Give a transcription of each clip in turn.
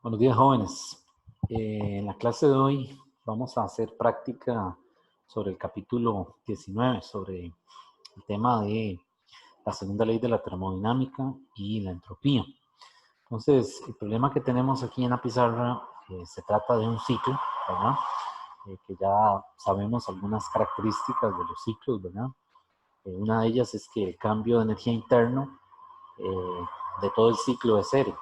Buenos días, jóvenes. En la clase de hoy vamos a hacer práctica sobre el capítulo 19, sobre el tema de la segunda ley de la termodinámica y la entropía. Entonces, el problema que tenemos aquí en la pizarra se trata de un ciclo, ¿verdad? Que ya sabemos algunas características de los ciclos, ¿verdad? Una de ellas es que el cambio de energía interno de todo el ciclo es cero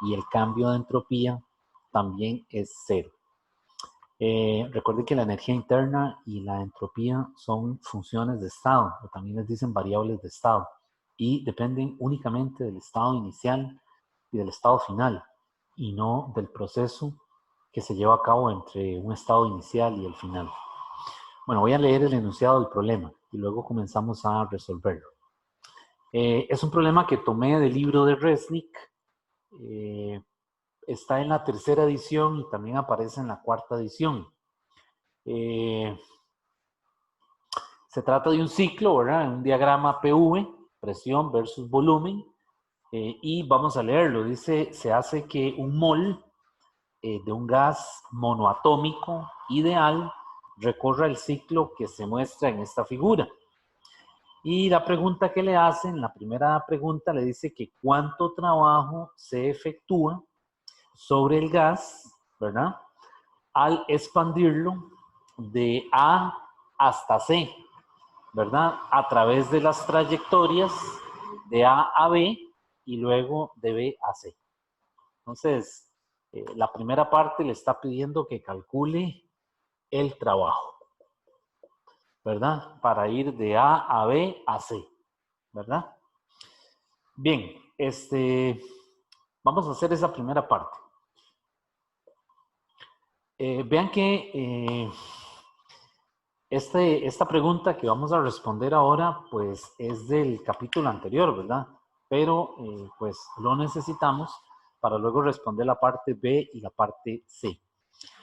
y el cambio de entropía también es cero. Recuerden que la energía interna y la entropía son funciones de estado, o también les dicen variables de estado, y dependen únicamente del estado inicial y del estado final, y no del proceso que se lleva a cabo entre un estado inicial y el final. Bueno, voy a leer el enunciado del problema y luego comenzamos a resolverlo. Es un problema que tomé del libro de Resnick. Está en la tercera edición y también aparece en la cuarta edición. Se trata de un ciclo, ¿verdad? Un diagrama PV, presión versus volumen, y vamos a leerlo. Dice, se hace que un mol de un gas monoatómico ideal recorra el ciclo que se muestra en esta figura. Y la pregunta que le hacen, la primera pregunta le dice que cuánto trabajo se efectúa sobre el gas, ¿verdad? Al expandirlo de A hasta C, ¿verdad? A través de las trayectorias de A a B y luego de B a C. Entonces, la primera parte le está pidiendo que calcule el trabajo, ¿verdad? Para ir de A a B a C, ¿verdad? Bien, vamos a hacer esa primera parte. Vean que esta pregunta que vamos a responder ahora, pues es del capítulo anterior, ¿verdad? Pero pues lo necesitamos para luego responder la parte B y la parte C.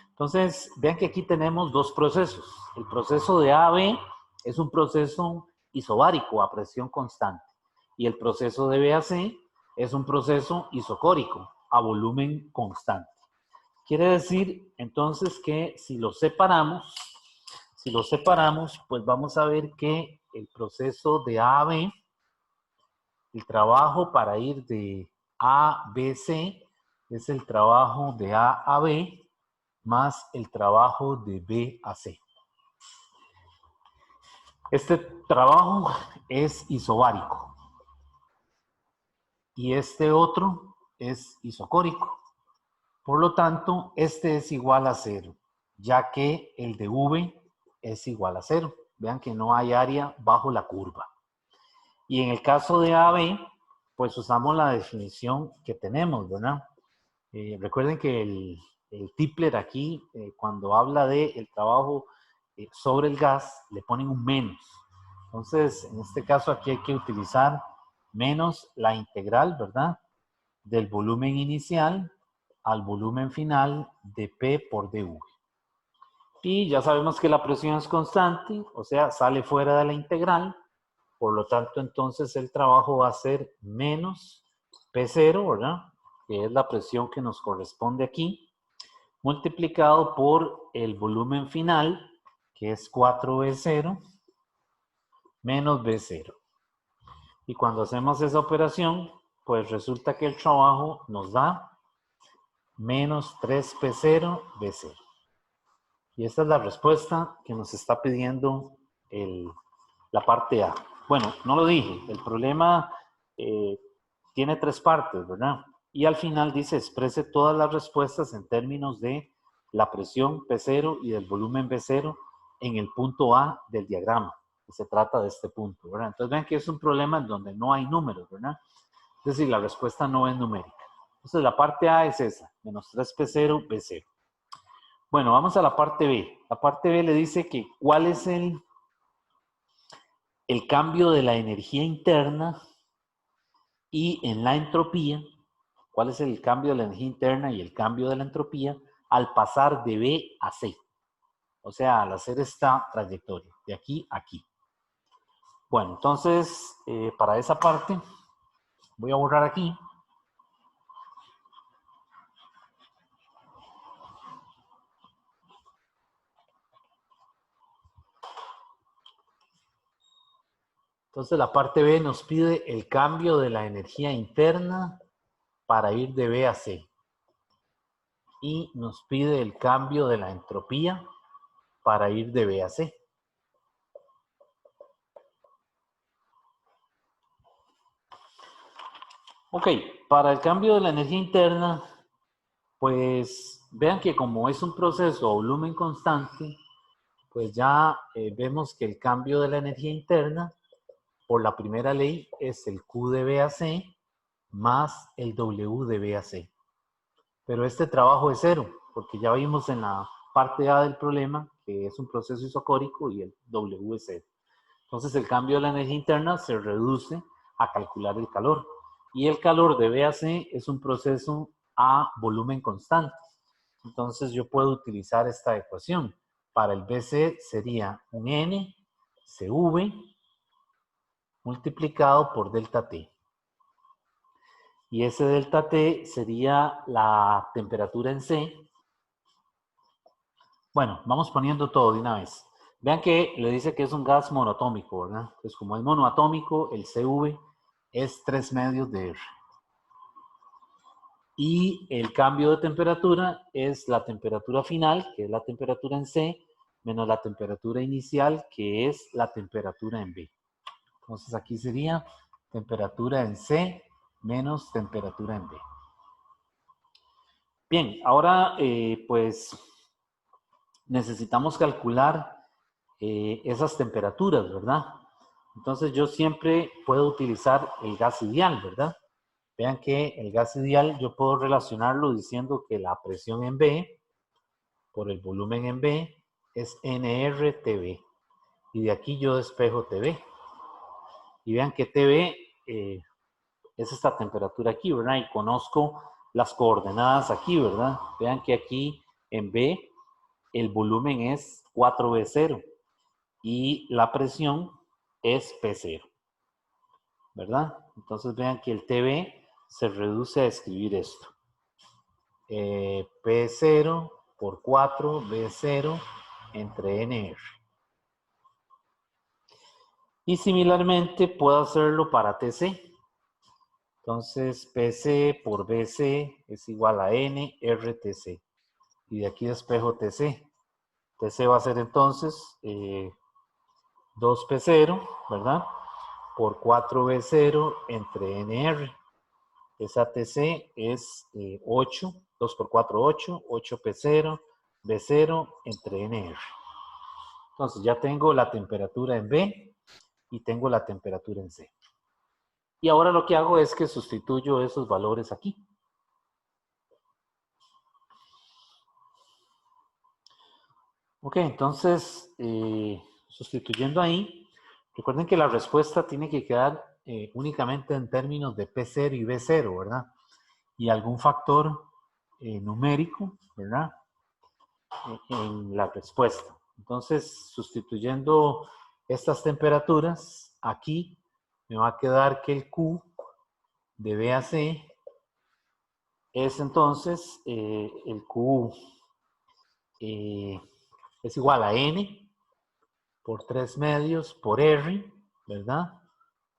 Entonces, vean que aquí tenemos dos procesos. El proceso de A a B es un proceso isobárico a presión constante. Y el proceso de B a C es un proceso isocórico a volumen constante. Quiere decir entonces que si los separamos, pues vamos a ver que el proceso de A a B, el trabajo para ir de A, B, C, es el trabajo de A a B más el trabajo de B a C. Este trabajo es isobárico y este otro es isocórico. Por lo tanto, este es igual a 0, ya que el de V es igual a 0. Vean que no hay área bajo la curva. Y en el caso de AB, pues usamos la definición que tenemos, ¿verdad? Recuerden que el Tipler aquí, cuando habla del trabajo sobre el gas, le ponen un menos. Entonces, en este caso aquí hay que utilizar menos la integral, ¿verdad? Del volumen inicial al volumen final de P por dV. Y ya sabemos que la presión es constante, o sea, sale fuera de la integral. Por lo tanto, entonces el trabajo va a ser menos P0, ¿verdad? Que es la presión que nos corresponde aquí, multiplicado por el volumen final, que es 4V0, menos V0. Y cuando hacemos esa operación, pues resulta que el trabajo nos da menos 3P0V0. Y esta es la respuesta que nos está pidiendo la parte A. Bueno, no lo dije, el problema tiene tres partes, ¿verdad? Y al final dice, exprese todas las respuestas en términos de la presión P0 y del volumen V0 en el punto A del diagrama, que se trata de este punto, ¿verdad? Entonces ven que es un problema en donde no hay números, ¿verdad? Es decir, la respuesta no es numérica. Entonces la parte A es esa, menos 3P0, V0. Bueno, vamos a la parte B. La parte B le dice que cuál es el cambio de la energía interna y en la entropía, cuál es el cambio de la energía interna y el cambio de la entropía al pasar de B a C. O sea, al hacer esta trayectoria, de aquí a aquí. Bueno, entonces, para esa parte, voy a borrar aquí. Entonces la parte B nos pide el cambio de la energía interna para ir de B a C. Y nos pide el cambio de la entropía para ir de B a C. Ok, para el cambio de la energía interna, pues vean que como es un proceso a volumen constante, pues ya vemos que el cambio de la energía interna por la primera ley es el Q de B a C más el W de B a C. Pero este trabajo es cero, porque ya vimos en la parte A del problema que es un proceso isocórico y el W es cero. Entonces el cambio de la energía interna se reduce a calcular el calor. Y el calor de B a C es un proceso a volumen constante. Entonces yo puedo utilizar esta ecuación. Para el BC sería un N CV multiplicado por delta T. Y ese delta T sería la temperatura en C. Bueno, vamos poniendo todo de una vez. Vean que le dice que es un gas monoatómico, ¿verdad? Pues como es monoatómico, el CV es 3/2 de R. Y el cambio de temperatura es la temperatura final, que es la temperatura en C, menos la temperatura inicial, que es la temperatura en B. Entonces aquí sería temperatura en C menos temperatura en B. Bien, ahora pues necesitamos calcular esas temperaturas, ¿verdad? Entonces yo siempre puedo utilizar el gas ideal, ¿verdad? Vean que el gas ideal yo puedo relacionarlo diciendo que la presión en B por el volumen en B es NRTB. Y de aquí yo despejo TB. Y vean que TB es esta temperatura aquí, ¿verdad? Y conozco las coordenadas aquí, ¿verdad? Vean que aquí en B el volumen es 4B0 y la presión es P0, ¿verdad? Entonces vean que el TB se reduce a escribir esto. P0 por 4, B0 entre NR. Y similarmente puedo hacerlo para TC. Entonces PC por BC es igual a N RTC. Y de aquí despejo TC. TC va a ser entonces 2P0, ¿verdad? Por 4B0 entre NR. Esa TC es 8, 2 por 4, 8, 8P0, B0 entre NR. Entonces ya tengo la temperatura en B y tengo la temperatura en C. Y ahora lo que hago es que sustituyo esos valores aquí. Ok, entonces sustituyendo ahí, recuerden que la respuesta tiene que quedar únicamente en términos de P0 y B0, ¿verdad? Y algún factor numérico, ¿verdad? En la respuesta. Entonces, sustituyendo estas temperaturas, aquí me va a quedar que el Q de B a C es entonces el Q es igual a N por 3/2 por R, ¿verdad?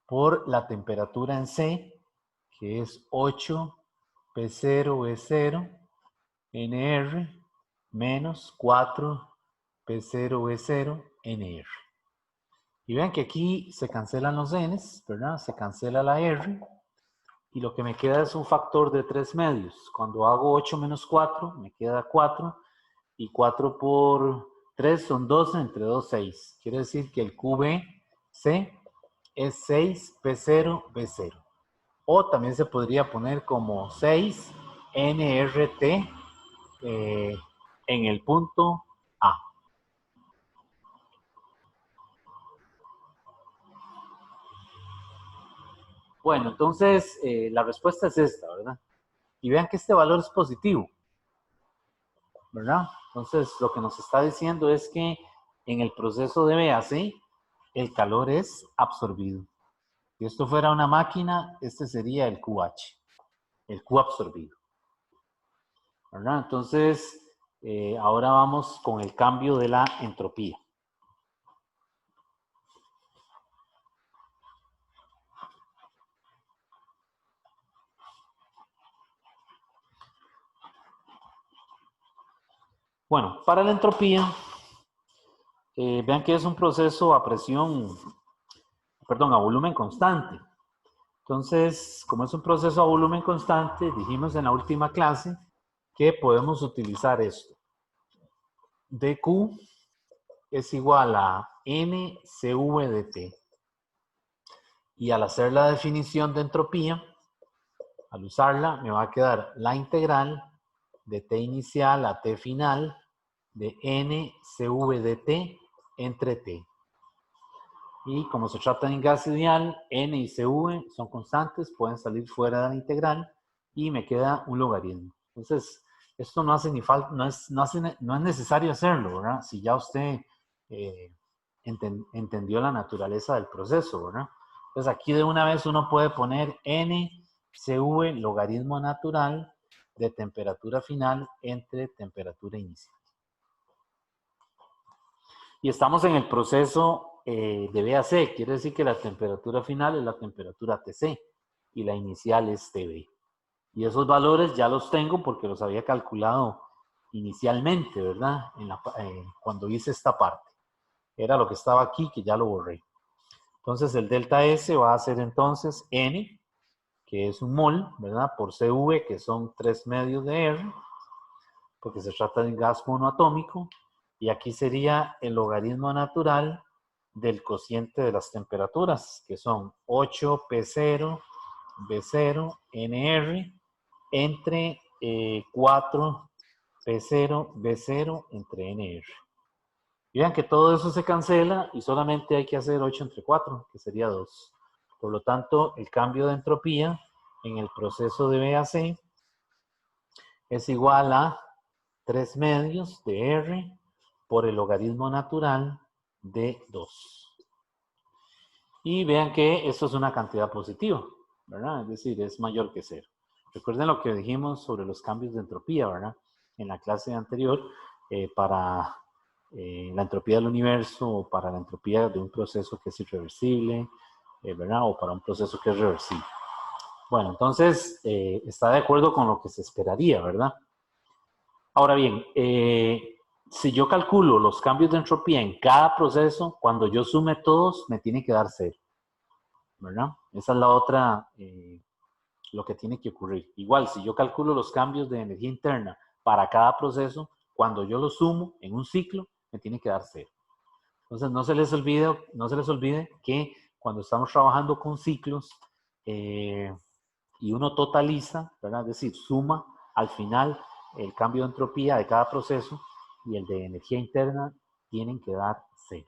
Por la temperatura en C, que es 8P0E0 NR menos 4P0E0 NR. Y vean que aquí se cancelan los N's, ¿verdad? Se cancela la R. Y lo que me queda es un factor de 3/2. Cuando hago 8 menos 4, me queda 4. Y 4 por 3 son 12, entre 2, 6. Quiere decir que el QBC es 6P0B0. O también se podría poner como 6NRT en el punto A. Bueno, entonces la respuesta es esta, ¿verdad? Y vean que este valor es positivo, ¿verdad? Entonces lo que nos está diciendo es que en el proceso de BAC el calor es absorbido. Si esto fuera una máquina, este sería el QH, el Q absorbido, ¿verdad? Entonces ahora vamos con el cambio de la entropía. Bueno, para la entropía, vean que es un proceso a presión, perdón, a volumen constante. Entonces, como es un proceso a volumen constante, dijimos en la última clase que podemos utilizar esto. dQ es igual a NCV de T. Y al hacer la definición de entropía, al usarla, me va a quedar la integral de T inicial a T final de NCV de T entre T. Y como se trata de un gas ideal, N y CV son constantes, pueden salir fuera de la integral y me queda un logaritmo. Entonces, esto no hace ni falta, no es necesario hacerlo, ¿verdad? Si ya usted entendió la naturaleza del proceso, ¿verdad? Entonces, aquí de una vez uno puede poner NCV logaritmo natural de temperatura final entre temperatura inicial. Y estamos en el proceso de BAC, quiere decir que la temperatura final es la temperatura TC y la inicial es TB. Y esos valores ya los tengo porque los había calculado inicialmente, ¿verdad? Cuando hice esta parte. Era lo que estaba aquí que ya lo borré. Entonces el delta S va a ser entonces N, que es un mol, ¿verdad? Por CV, que son 3 medios de R, porque se trata de un gas monoatómico. Y aquí sería el logaritmo natural del cociente de las temperaturas, que son 8P0, B0, NR, entre 4P0, B0, entre NR. Y vean que todo eso se cancela y solamente hay que hacer 8 entre 4, que sería 2. Por lo tanto, el cambio de entropía en el proceso de BAC es igual a 3 medios de R por el logaritmo natural de 2. Y vean que esto es una cantidad positiva, ¿verdad? Es decir, es mayor que 0. Recuerden lo que dijimos sobre los cambios de entropía, ¿verdad? En la clase anterior, para la entropía del universo o para la entropía de un proceso que es irreversible, ¿verdad? O para un proceso que es reversible. Bueno, entonces, está de acuerdo con lo que se esperaría, ¿verdad? Ahora bien, si yo calculo los cambios de entropía en cada proceso, cuando yo sume todos, me tiene que dar 0, ¿verdad? Esa es la otra, lo que tiene que ocurrir. Igual, si yo calculo los cambios de energía interna para cada proceso, cuando yo los sumo en un ciclo, me tiene que dar 0. Entonces, no se les olvide que cuando estamos trabajando con ciclos y uno totaliza, ¿verdad? Es decir, suma al final el cambio de entropía de cada proceso y el de energía interna tienen que dar 0.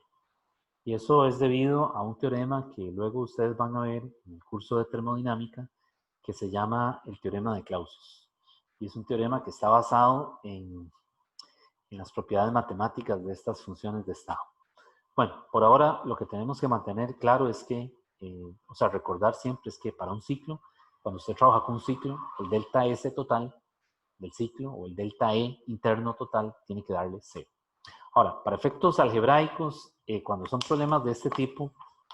Y eso es debido a un teorema que luego ustedes van a ver en el curso de termodinámica que se llama el teorema de Clausius. Y es un teorema que está basado en las propiedades matemáticas de estas funciones de estado. Bueno, por ahora lo que tenemos que mantener claro es que, o sea, recordar siempre es que para un ciclo, cuando usted trabaja con un ciclo, el delta S total del ciclo o el delta E interno total tiene que darle 0. Ahora, para efectos algebraicos, cuando son problemas de este tipo,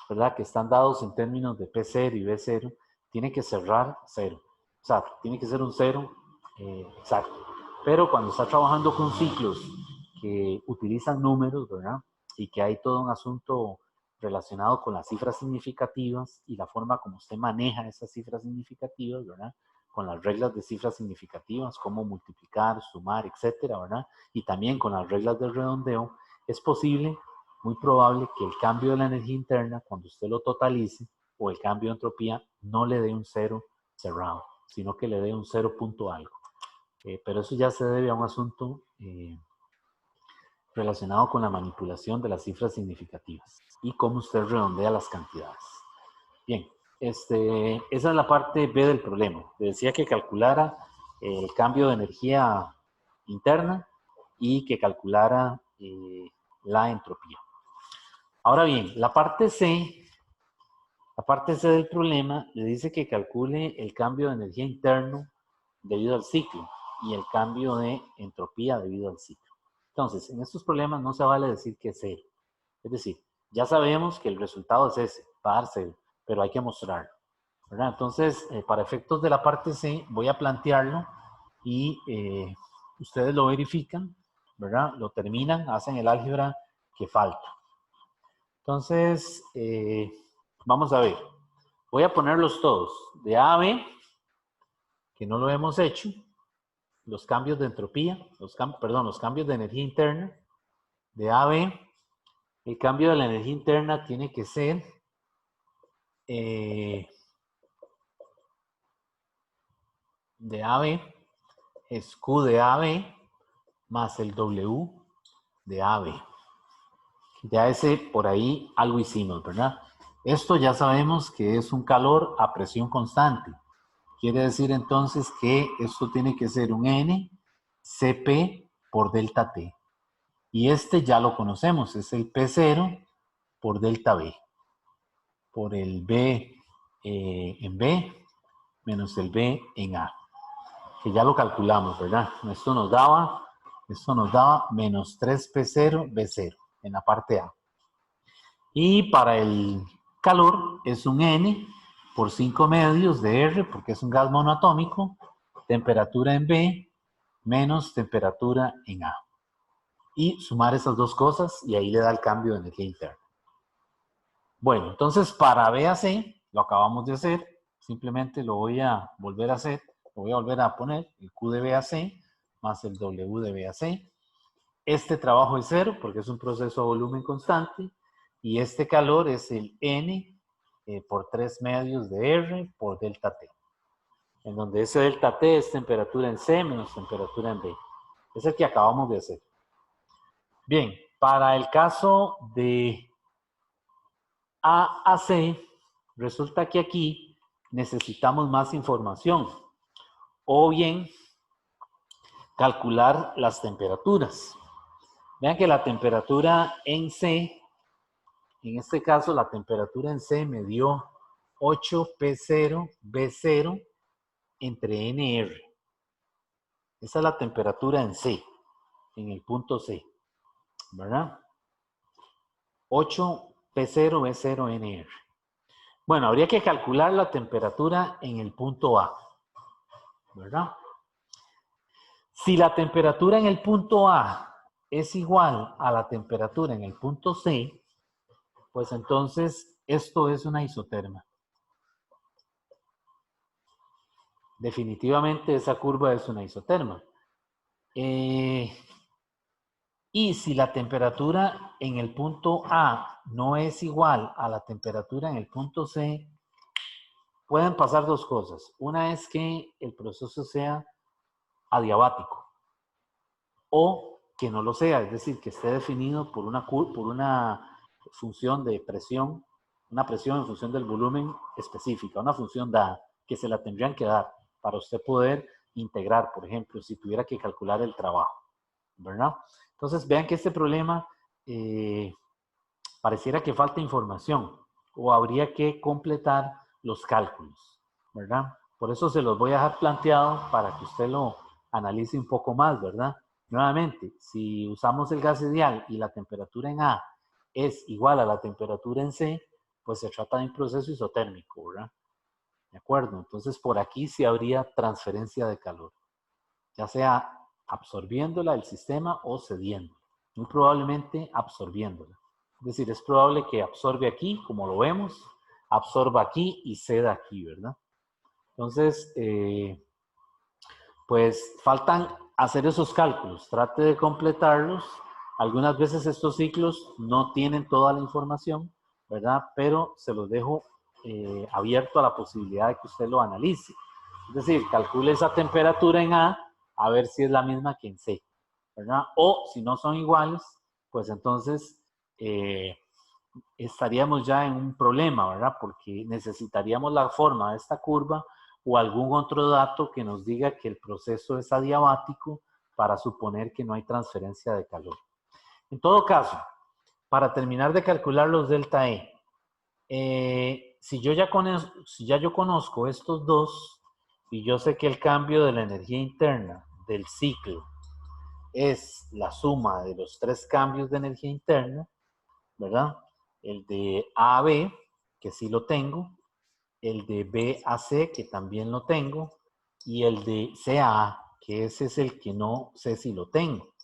¿verdad? Que están dados en términos de P0 y B0, tiene que cerrar 0. O sea, tiene que ser un 0 exacto. Pero cuando está trabajando con ciclos que utilizan números, ¿verdad? Y que hay todo un asunto relacionado con las cifras significativas y la forma como usted maneja esas cifras significativas, ¿verdad? Con las reglas de cifras significativas, cómo multiplicar, sumar, etcétera, ¿verdad? Y también con las reglas del redondeo, es posible, muy probable, que el cambio de la energía interna, cuando usted lo totalice, o el cambio de entropía, no le dé un 0 cerrado, sino que le dé un 0 punto algo. Pero eso ya se debe a un asunto relacionado con la manipulación de las cifras significativas y cómo usted redondea las cantidades. Bien, esa es la parte B del problema. Le decía que calculara el cambio de energía interna y que calculara la entropía. Ahora bien, la parte C del problema le dice que calcule el cambio de energía interno debido al ciclo y el cambio de entropía debido al ciclo. Entonces, en estos problemas no se vale decir que es 0. Es decir, ya sabemos que el resultado es ese, va a dar 0, pero hay que mostrarlo, ¿verdad? Entonces, para efectos de la parte C, voy a plantearlo y ustedes lo verifican ¿verdad? Lo terminan, hacen el álgebra que falta. Entonces, vamos a ver. Voy a ponerlos todos. De A a B, que no lo hemos hecho. Los cambios de entropía, los cambios de energía interna. De A a B, el cambio de la energía interna tiene que ser de A a B es Q de A a B más el W de A a B. Ya ese por ahí algo hicimos, ¿verdad? Esto ya sabemos que es un calor a presión constante. Quiere decir entonces que esto tiene que ser un N Cp por delta T. Y este ya lo conocemos, es el P0 por delta B. Por el B en B menos el B en A. Que ya lo calculamos, ¿verdad? Esto nos daba menos 3P0 B0 en la parte A. Y para el calor es un N por 5 medios de R, porque es un gas monoatómico, temperatura en B menos temperatura en A. Y sumar esas dos cosas y ahí le da el cambio de energía interna. Bueno, entonces para B a C, lo acabamos de hacer, simplemente lo voy a volver a hacer, lo voy a volver a poner, el Q de B a C más el W de B a C. Este trabajo es cero porque es un proceso a volumen constante y este calor es el N por 3 medios de R por delta T. En donde ese delta T es temperatura en C menos temperatura en B. Es el que acabamos de hacer. Bien, para el caso de A a C, resulta que aquí necesitamos más información. O bien, calcular las temperaturas. Vean que la temperatura en C, en este caso la temperatura en C me dio 8P0B0 entre NR. Esa es la temperatura en C, en el punto C, ¿verdad? 8P0B0NR. Bueno, habría que calcular la temperatura en el punto A, ¿verdad? Si la temperatura en el punto A es igual a la temperatura en el punto C, pues entonces esto es una isoterma. Definitivamente esa curva es una isoterma. Y si la temperatura en el punto A no es igual a la temperatura en el punto C, pueden pasar dos cosas. Una es que el proceso sea adiabático o que no lo sea, es decir, que esté definido por una función de presión, una presión en función del volumen específica, una función dada, que se la tendrían que dar para usted poder integrar, por ejemplo, si tuviera que calcular el trabajo, ¿verdad? Entonces, vean que este problema pareciera que falta información o habría que completar los cálculos, ¿verdad? Por eso se los voy a dejar planteado para que usted lo analice un poco más, ¿verdad? Nuevamente, si usamos el gas ideal y la temperatura en A es igual a la temperatura en C, pues se trata de un proceso isotérmico, ¿verdad? ¿De acuerdo? Entonces, por aquí sí habría transferencia de calor, ya sea absorbiéndola del sistema o cediendo. Muy probablemente absorbiéndola. Es decir, es probable que absorbe aquí, como lo vemos, absorba aquí y ceda aquí, ¿verdad? Entonces, pues faltan hacer esos cálculos. Trate de completarlos. Algunas veces estos ciclos no tienen toda la información, ¿verdad? Pero se los dejo abierto a la posibilidad de que usted lo analice. Es decir, calcule esa temperatura en A ver si es la misma que en C, ¿verdad? O si no son iguales, pues entonces estaríamos ya en un problema, ¿verdad? Porque necesitaríamos la forma de esta curva o algún otro dato que nos diga que el proceso es adiabático para suponer que no hay transferencia de calor. En todo caso, para terminar de calcular los delta E, si ya yo conozco estos dos y yo sé que el cambio de la energía interna del ciclo es la suma de los tres cambios de energía interna, ¿verdad? El de A a B, que sí lo tengo, el de B a C, que también lo tengo, y el de C a A, que ese es el que no sé si lo tengo.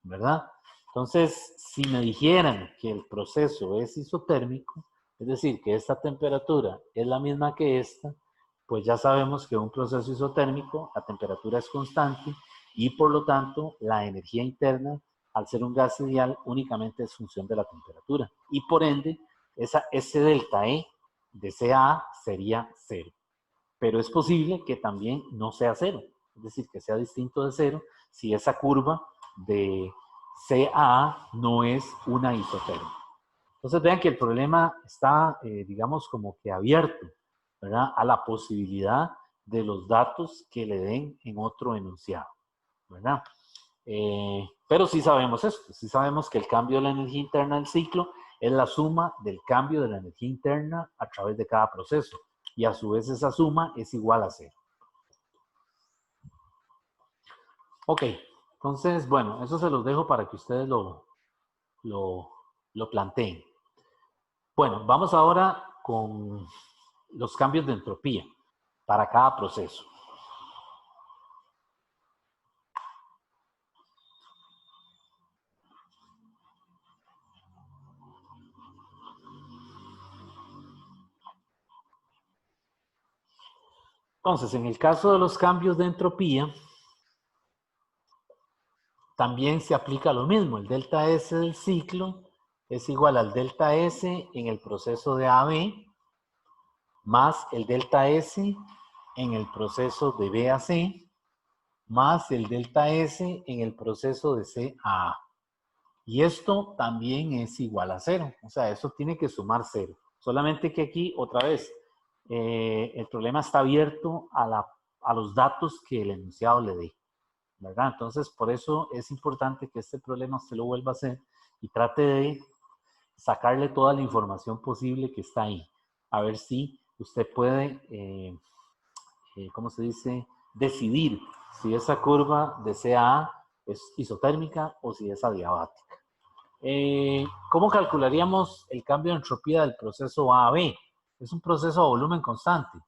¿verdad? Entonces, si me dijeran que el proceso es isotérmico, es decir, que esta temperatura es la misma que esta, pues ya sabemos que un proceso isotérmico, la temperatura es constante y por lo tanto la energía interna, al ser un gas ideal, únicamente es función de la temperatura. Y por ende, ese delta E de CA sería cero. Pero es posible que también no sea cero, es decir, que sea distinto de cero si esa curva de CA no es una isotérmica. Entonces vean que el problema está, digamos, como que abierto, ¿verdad? A la posibilidad de los datos que le den en otro enunciado, ¿verdad? Pero sí sabemos esto, sí sabemos que el cambio de la energía interna del ciclo es la suma del cambio de la energía interna a través de cada proceso. Y a su vez esa suma es igual a cero. Ok, entonces, bueno, eso se los dejo para que ustedes lo planteen. Bueno, vamos ahora con los cambios de entropía para cada proceso. Entonces, en el caso de los cambios de entropía, también se aplica lo mismo. El delta S del ciclo es igual al delta S en el proceso de AB más el delta S en el proceso de B a C más el delta S en el proceso de C a A. Y esto también es igual a cero. O sea, eso tiene que sumar cero. Solamente que aquí, otra vez, el problema está abierto a los datos que el enunciado le dé, ¿verdad? Entonces, por eso es importante que este problema usted lo vuelva a hacer y trate de sacarle toda la información posible que está ahí. A ver si usted puede, ¿cómo se dice? Decidir si esa curva de CA es isotérmica o si es adiabática. ¿Cómo calcularíamos el cambio de entropía del proceso A a B? Es un proceso a volumen constante.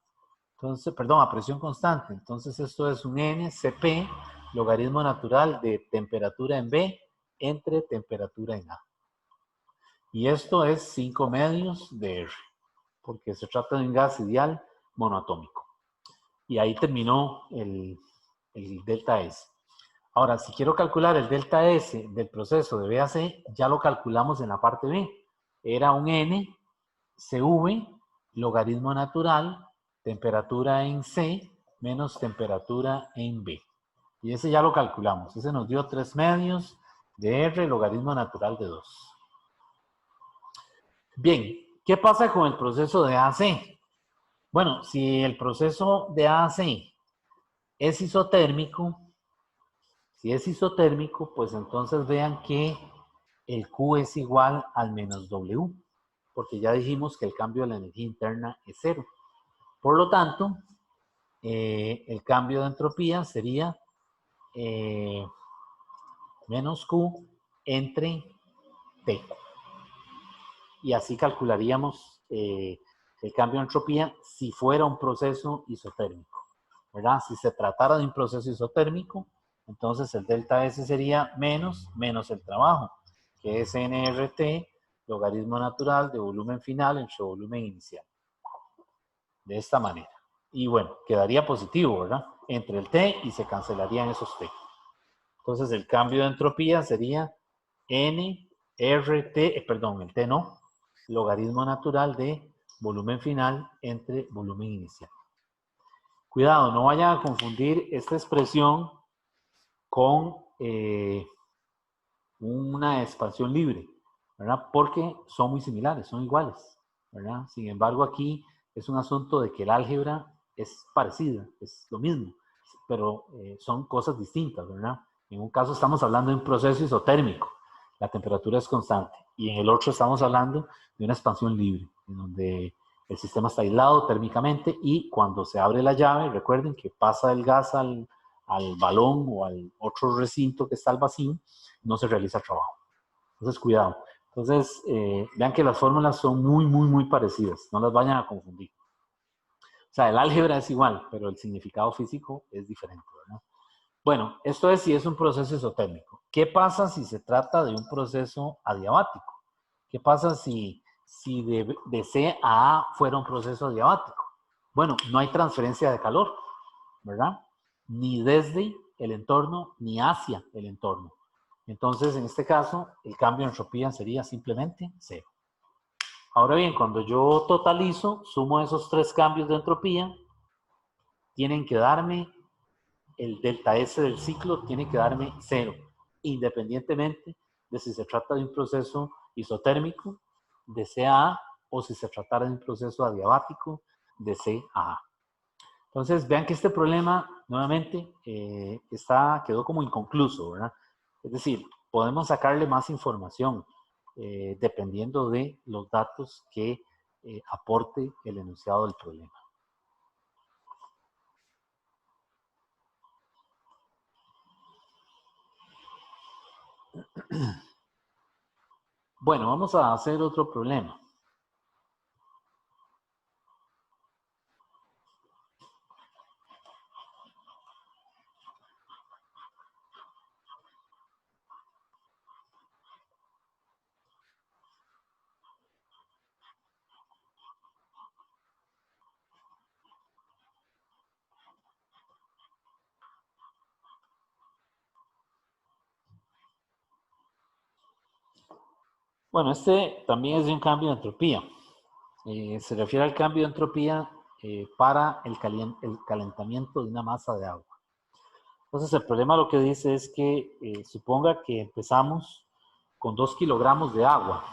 Entonces, perdón, a presión constante. Entonces, esto es un NCP, logaritmo natural de temperatura en B entre temperatura en A. Y esto es 5 medios de R, porque se trata de un gas ideal monoatómico. Y ahí terminó el delta S. Ahora, si quiero calcular el delta S del proceso de B a C, ya lo calculamos en la parte B. Era un N, CV, logaritmo natural, temperatura en C, menos temperatura en B. Y ese ya lo calculamos. Ese nos dio 3 medios de R, logaritmo natural de 2. Bien, ¿qué pasa con el proceso de AC? Bueno, si el proceso de AC es isotérmico, si es isotérmico, pues entonces vean que el Q es igual al menos W, porque ya dijimos que el cambio de la energía interna es cero. Por lo tanto, el cambio de entropía sería menos Q entre T. Y así calcularíamos el cambio de entropía si fuera un proceso isotérmico, ¿verdad? Si se tratara de un proceso isotérmico, entonces el delta S sería menos el trabajo, que es nRT, logaritmo natural de volumen final entre volumen inicial. De esta manera. Y bueno, quedaría positivo, ¿verdad? Entre el T y se cancelarían esos T. Entonces el cambio de entropía sería nRT, perdón, el T no, logaritmo natural de volumen final entre volumen inicial. Cuidado, no vayan a confundir esta expresión con una expansión libre, ¿verdad? Porque son muy similares, son iguales, ¿verdad? Sin embargo, aquí es un asunto de que el álgebra es parecida, es lo mismo, pero son cosas distintas, ¿verdad? En un caso estamos hablando de un proceso isotérmico, la temperatura es constante, y en el otro estamos hablando de una expansión libre, en donde el sistema está aislado térmicamente y cuando se abre la llave, recuerden que pasa el gas al balón o al otro recinto que está al vacío, no se realiza trabajo. Entonces, cuidado. Entonces, vean que las fórmulas son muy parecidas. No las vayan a confundir. O sea, el álgebra es igual, pero el significado físico es diferente, ¿verdad? Bueno, esto es si es un proceso isotérmico. ¿qué pasa si se trata de un proceso adiabático? ¿Qué pasa si de C a A fuera un proceso adiabático? Bueno, no hay transferencia de calor, ¿verdad? Ni desde el entorno ni hacia el entorno. Entonces, en este caso, el cambio de entropía sería simplemente cero. Ahora bien, cuando yo totalizo, sumo esos tres cambios de entropía, tienen que darme, el delta S del ciclo tiene que darme cero, independientemente de si se trata de un proceso isotérmico de C a A o si se tratara de un proceso adiabático de C a A. Entonces, vean que este problema, nuevamente, quedó como inconcluso, ¿verdad? Es decir, podemos sacarle más información dependiendo de los datos que aporte el enunciado del problema. Bueno, vamos a hacer otro problema. Bueno, este también es de un cambio de entropía. Se refiere al cambio de entropía para el calentamiento de una masa de agua. Entonces, el problema lo que dice es que suponga que empezamos con 2 kilogramos de agua.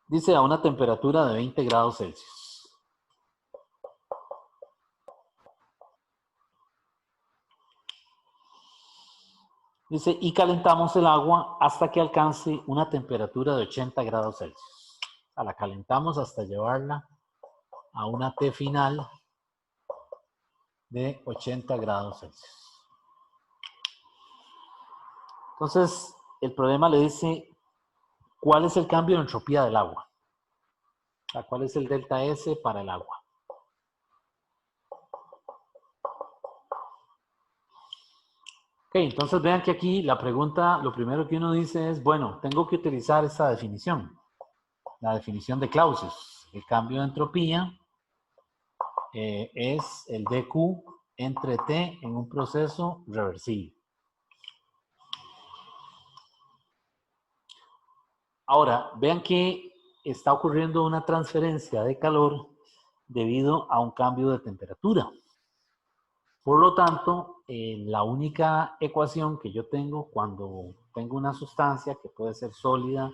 Dice a una temperatura de 20 grados Celsius. Dice, y calentamos el agua hasta que alcance una temperatura de 80 grados Celsius. La calentamos hasta llevarla a una T final de 80 grados Celsius. Entonces, el problema le dice, ¿cuál es el cambio de entropía del agua? O sea, ¿cuál es el delta S para el agua? Ok, entonces vean que aquí la pregunta, lo primero que uno dice es, bueno, tengo que utilizar esta definición, la definición de Clausius. El cambio de entropía es el dQ entre T en un proceso reversible. Ahora, vean que está ocurriendo una transferencia de calor debido a un cambio de temperatura. Por lo tanto, la única ecuación que yo tengo cuando tengo una sustancia que puede ser sólida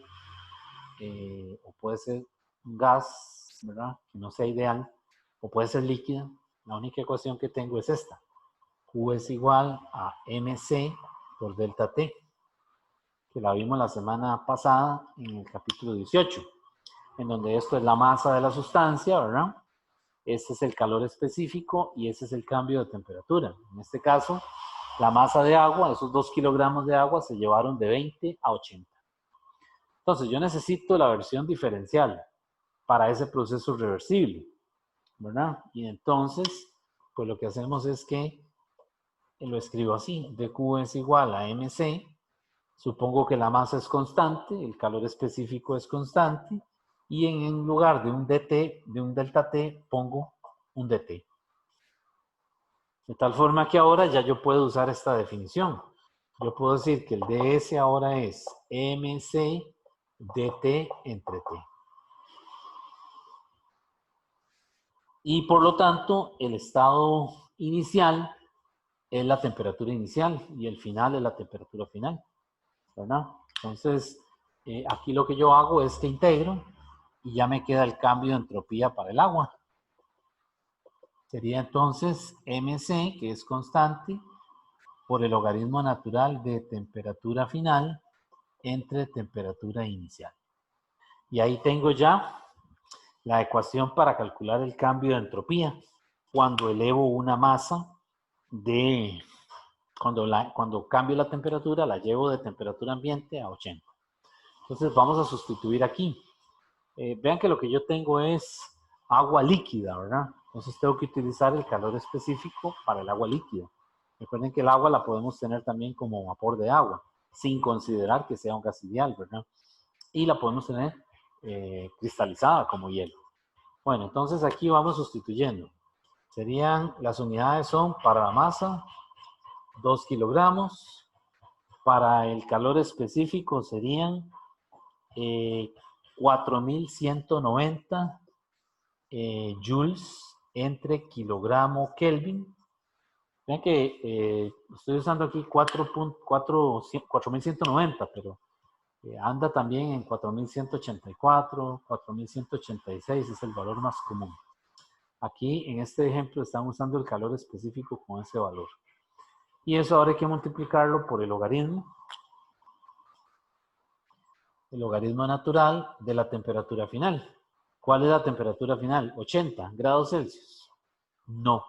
o puede ser un gas, ¿verdad? Que no sea ideal, o puede ser líquida, la única ecuación que tengo es esta. Q es igual a mc por delta T, que la vimos la semana pasada en el capítulo 18, en donde esto es la masa de la sustancia, ¿verdad? Este es el calor específico y ese es el cambio de temperatura. En este caso, la masa de agua, esos 2 kilogramos de agua se llevaron de 20 a 80. Entonces, yo necesito la versión diferencial para ese proceso reversible, ¿verdad? Y entonces, pues lo que hacemos es que lo escribo así, dQ es igual a mc, supongo que la masa es constante, el calor específico es constante, y en lugar de un dt, de un delta T, pongo un dt. De tal forma que ahora ya yo puedo usar esta definición. Yo puedo decir que el ds ahora es mc dt entre t. Y por lo tanto, el estado inicial es la temperatura inicial y el final es la temperatura final, ¿verdad? Entonces, aquí lo que yo hago es que integro y ya me queda el cambio de entropía para el agua. Sería entonces mc, que es constante, por el logaritmo natural de temperatura final entre temperatura inicial. Y ahí tengo ya la ecuación para calcular el cambio de entropía cuando elevo una masa de, cuando cambio la temperatura, la llevo de temperatura ambiente a 80. Entonces vamos a sustituir aquí. Vean que lo que yo tengo es agua líquida, ¿verdad? Entonces tengo que utilizar el calor específico para el agua líquida. Recuerden que el agua la podemos tener también como vapor de agua, sin considerar que sea un gas ideal, ¿verdad? Y la podemos tener cristalizada como hielo. Bueno, entonces aquí vamos sustituyendo. Serían, las unidades son para la masa, 2 kilogramos. Para el calor específico serían 4190 joules entre kilogramo Kelvin. Vean que estoy usando aquí 4190, pero anda también en 4184, 4186 es el valor más común. Aquí en este ejemplo están usando el calor específico con ese valor. Y eso ahora hay que multiplicarlo por el logaritmo natural de la temperatura final. ¿Cuál es la temperatura final? 80 grados Celsius. No.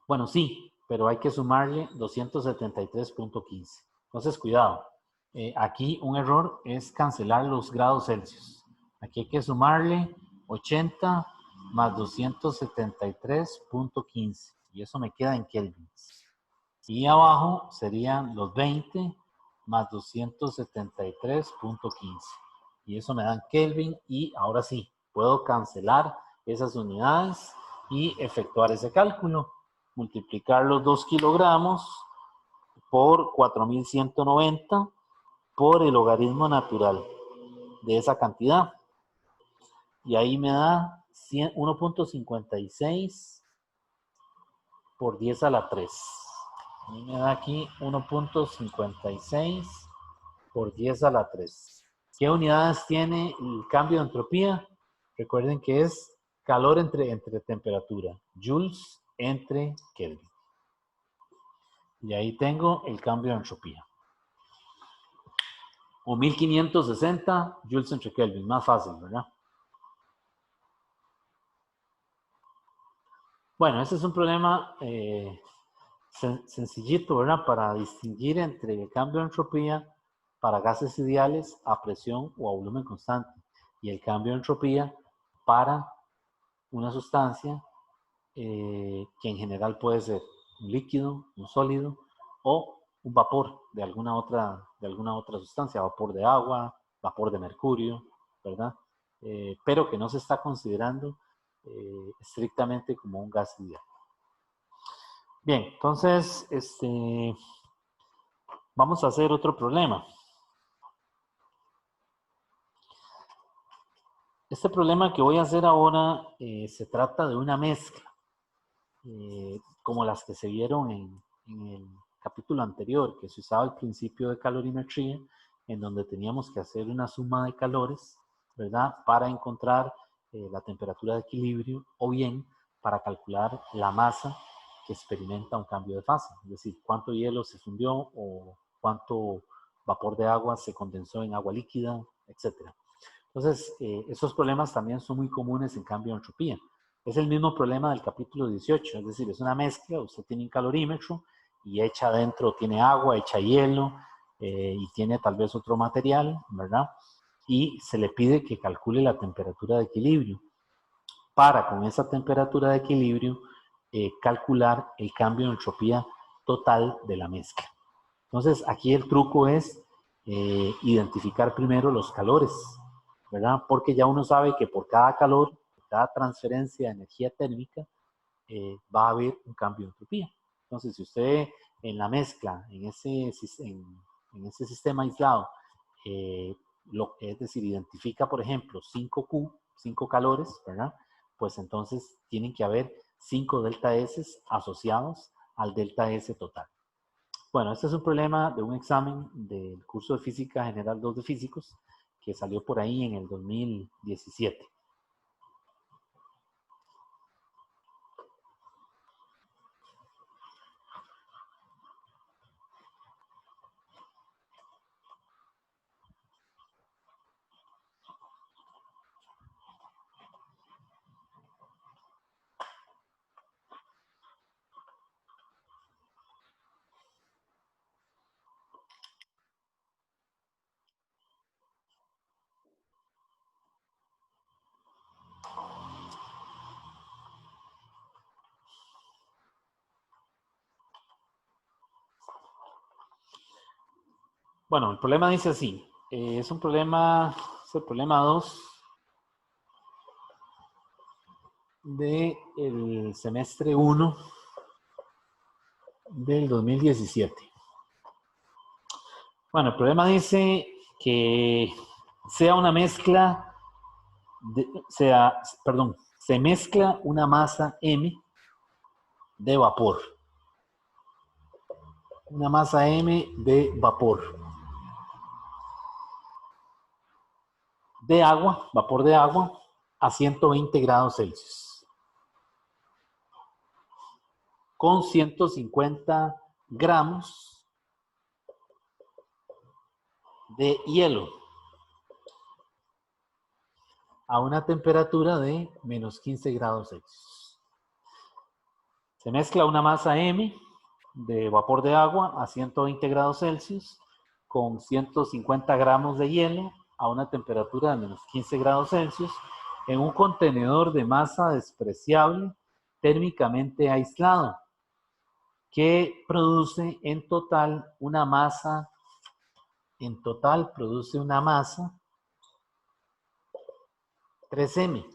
Bueno, sí, pero hay que sumarle 273.15. Entonces, cuidado. Aquí un error es cancelar los grados Celsius. Aquí hay que sumarle 80 más 273.15. Y eso me queda en kelvins. Y abajo serían los 20 más 273.15. Y eso me dan Kelvin. Y ahora sí, puedo cancelar esas unidades y efectuar ese cálculo. Multiplicar los 2 kilogramos por 4190 por el logaritmo natural de esa cantidad. Y ahí me da 1.56 por 10 a la 3. A mí me da aquí 1.56 por 10 a la 3. ¿Qué unidades tiene el cambio de entropía? Recuerden que es calor entre temperatura. Joules entre Kelvin. Y ahí tengo el cambio de entropía. O 1560 joules entre Kelvin. Más fácil, ¿verdad? Bueno, ese es un problema sencillito, ¿verdad? Para distinguir entre el cambio de entropía para gases ideales a presión o a volumen constante y el cambio de entropía para una sustancia que en general puede ser un líquido, un sólido o un vapor de alguna otra sustancia, vapor de agua, vapor de mercurio, ¿verdad? Pero que no se está considerando estrictamente como un gas ideal. Bien, entonces, vamos a hacer otro problema. Este problema que voy a hacer ahora se trata de una mezcla, como las que se vieron en el capítulo anterior, que se usaba el principio de calorimetría, en donde teníamos que hacer una suma de calores, ¿verdad? Para encontrar la temperatura de equilibrio o bien para calcular la masa que experimenta un cambio de fase, es decir, cuánto hielo se fundió o cuánto vapor de agua se condensó en agua líquida, etcétera. Entonces, esos problemas también son muy comunes en cambio de entropía. Es el mismo problema del capítulo 18, es decir, es una mezcla, usted tiene un calorímetro y echa adentro, tiene agua, echa hielo y tiene tal vez otro material, ¿verdad? Y se le pide que calcule la temperatura de equilibrio para con esa temperatura de equilibrio calcular el cambio de entropía total de la mezcla. Entonces, aquí el truco es identificar primero los calores, ¿verdad? Porque ya uno sabe que por cada calor, por cada transferencia de energía térmica, va a haber un cambio de entropía. Entonces, si usted en la mezcla, en ese sistema aislado, es decir, identifica, por ejemplo, 5Q, 5 calores, ¿verdad? Pues entonces tienen que haber 5 delta S asociados al delta S total. Bueno, este es un problema de un examen del curso de Física General 2 de Físicos que salió por ahí en el 2017. Bueno, el problema dice así. Es un problema, es el problema 2 del semestre 1 del 2017. Bueno, el problema dice que sea una mezcla, se mezcla una masa M de vapor. Una masa M de vapor. De agua, vapor de agua, a 120 grados Celsius. Con 150 gramos de hielo a una temperatura de menos 15 grados Celsius. Se mezcla una masa M de vapor de agua a 120 grados Celsius con 150 gramos de hielo a una temperatura de menos 15 grados Celsius en un contenedor de masa despreciable térmicamente aislado que produce en total una masa, produce una masa 3M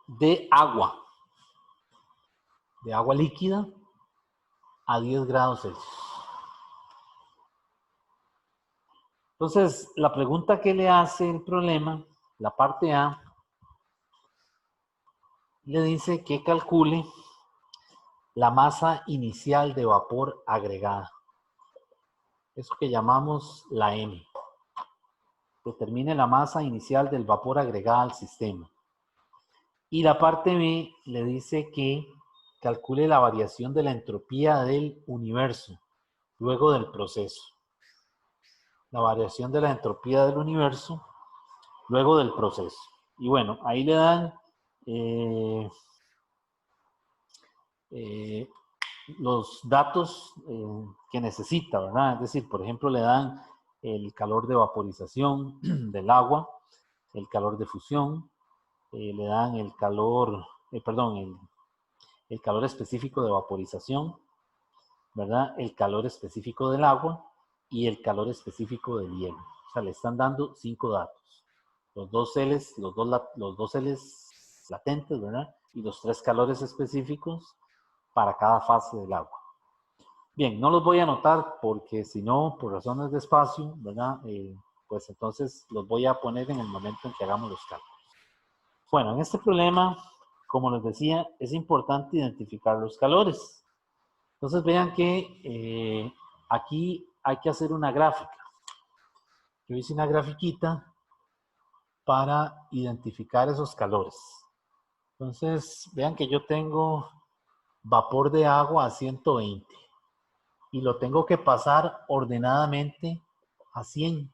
de agua líquida a 10 grados Celsius. Entonces, la pregunta que le hace el problema, la parte A, le dice que calcule la masa inicial de vapor agregada. Eso que llamamos la M. Determine la masa inicial del vapor agregada al sistema. Y la parte B le dice que calcule la variación de la entropía del universo luego del proceso. La variación de la entropía del universo luego del proceso. Y bueno, ahí le dan los datos que necesita, ¿verdad? Es decir, por ejemplo, le dan el calor de vaporización del agua, el calor de fusión, le dan el calor, el calor específico de vaporización, ¿verdad? El calor específico del agua y el calor específico del hielo. O sea, le están dando 5 datos. Los dos Ls latentes, ¿verdad? Y los 3 calores específicos para cada fase del agua. Bien, no los voy a anotar porque si no, por razones de espacio, ¿verdad? Pues entonces los voy a poner en el momento en que hagamos los cálculos. Bueno, en este problema, como les decía, es importante identificar los calores. Entonces vean que aquí hay que hacer una gráfica. Yo hice una grafiquita para identificar esos calores. Entonces, vean que yo tengo vapor de agua a 120 y lo tengo que pasar ordenadamente a 100.